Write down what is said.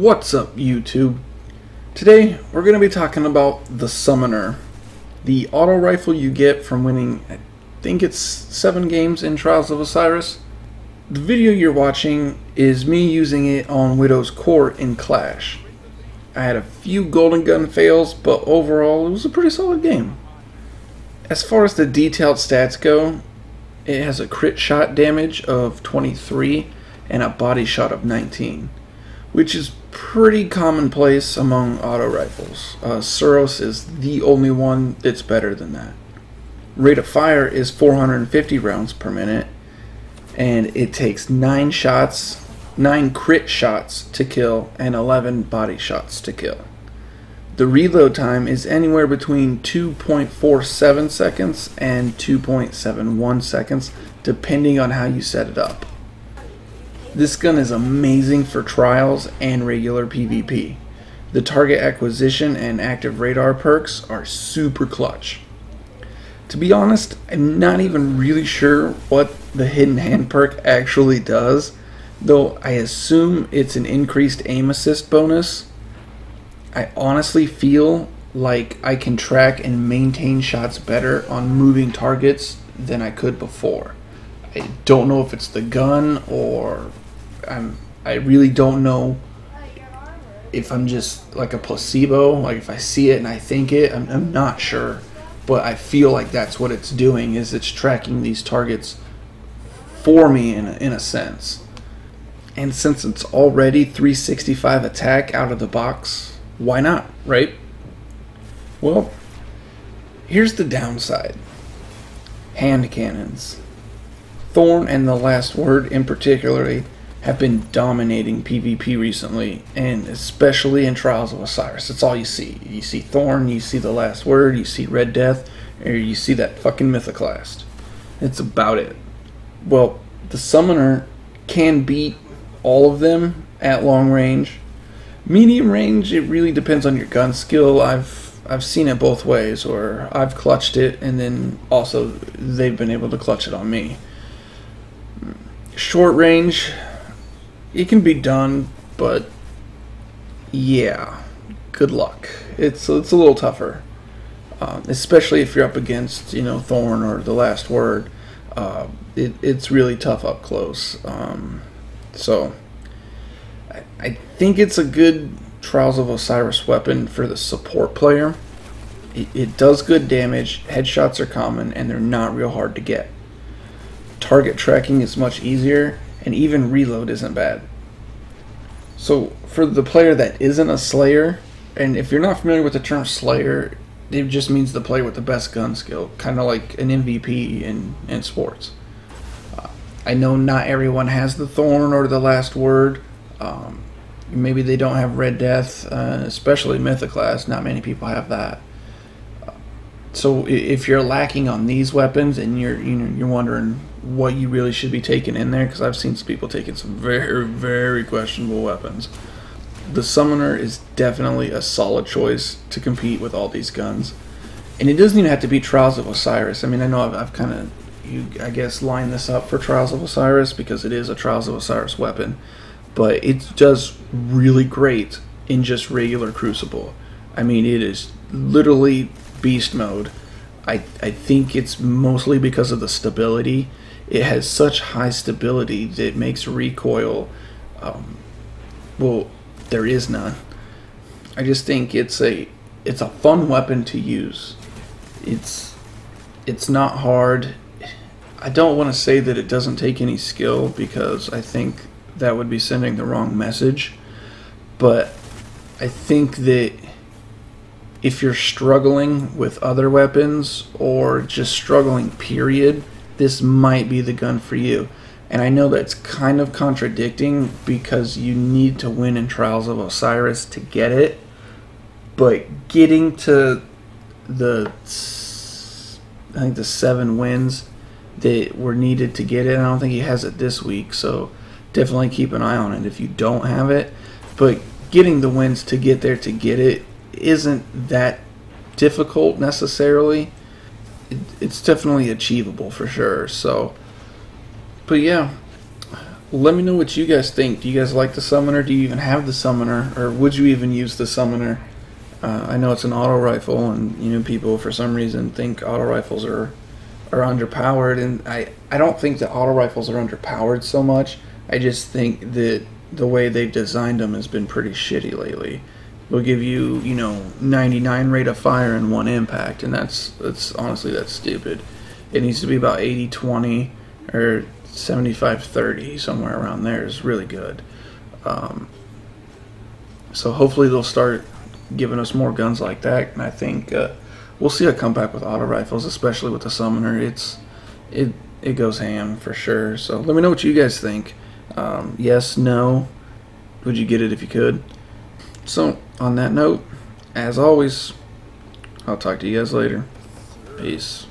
What's up, YouTube? Today we're going to be talking about the Summoner, the auto rifle you get from winning, I think it's 7 games in Trials of Osiris. The video you're watching is me using it on Widow's Court in Clash. I had a few golden gun fails, but overall it was a pretty solid game. As far as the detailed stats go, it has a crit shot damage of 23 and a body shot of 19, which is pretty commonplace among auto rifles. Suros is the only one that's better than that. Rate of fire is 450 rounds per minute, and it takes 9 crit shots to kill and 11 body shots to kill. The reload time is anywhere between 2.47 seconds and 2.71 seconds, depending on how you set it up. This gun is amazing for trials and regular PvP. The target acquisition and active radar perks are super clutch. To be honest, I'm not even really sure what the hidden hand perk actually does, though I assume it's an increased aim assist bonus. I honestly feel like I can track and maintain shots better on moving targets than I could before. I don't know if it's the gun or I really don't know if I'm just like a placebo, like if I see it and I think it, I'm not sure, but I feel like that's what it's doing, is it's tracking these targets for me in a sense. And since it's already 365 attack out of the box, why not, right? Well, here's the downside. Hand cannons. Thorn and the Last Word in particular have been dominating PvP recently, and especially in Trials of Osiris. That's all you see. You see Thorn, you see the Last Word, you see Red Death, or you see that fucking Mythoclast. It's about it. Well, the Summoner can beat all of them at long range. Medium range, it really depends on your gun skill. I've seen it both ways, or I've clutched it, and then also they've been able to clutch it on me. Short range, it can be done, but yeah, good luck. It's a little tougher, especially if you're up against, Thorn or the Last Word. It's really tough up close. So I think it's a good Trials of Osiris weapon for the support player. It does good damage, headshots are common, and they're not real hard to get. Target tracking is much easier, and even reload isn't bad. So for the player that isn't a Slayer, and if you're not familiar with the term Slayer, it just means the player with the best gun skill, kind of like an MVP in sports. I know not everyone has the Thorn or the Last Word. Maybe they don't have Red Death, especially Mythoclast. Not many people have that. So if you're lacking on these weapons and you're wondering what you really should be taking in there, because I've seen some people taking some very, very questionable weapons, the Summoner is definitely a solid choice to compete with all these guns. And it doesn't even have to be Trials of Osiris. I mean, I know I've kind of, I guess, lined this up for Trials of Osiris because it is a Trials of Osiris weapon, but it does really great in just regular Crucible. I mean, it is literally beast mode. I think it's mostly because of the stability. It has such high stability that it makes recoil, well, there is none. I just think it's a fun weapon to use. It's not hard. I don't want to say that it doesn't take any skill, because I think that would be sending the wrong message, but I think that if you're struggling with other weapons, or just struggling period, this might be the gun for you. And I know that's kind of contradicting, because you need to win in Trials of Osiris to get it, but getting to the 7 wins that were needed to get it, I don't think he has it this week, so definitely keep an eye on it if you don't have it. But getting the wins to get there to get it isn't that difficult necessarily. It's definitely achievable for sure. So, but yeah, let me know what you guys think. Do you guys like the summoner? Do you even have the summoner, or would you even use the summoner? I know it's an auto rifle, and people for some reason think auto rifles are underpowered, and I don't think that auto rifles are underpowered so much. I just think that the way they've designed them has been pretty shitty lately. They'll give you 99 rate of fire in one impact, and that's honestly, that's stupid. It needs to be about 80-20 or 75-30, somewhere around there is really good. So hopefully they'll start giving us more guns like that, and I think we'll see a comeback with auto rifles, especially with the summoner. It goes ham for sure. So let me know what you guys think. Yes, no, would you get it if you could? So on that note, as always, I'll talk to you guys later. Peace.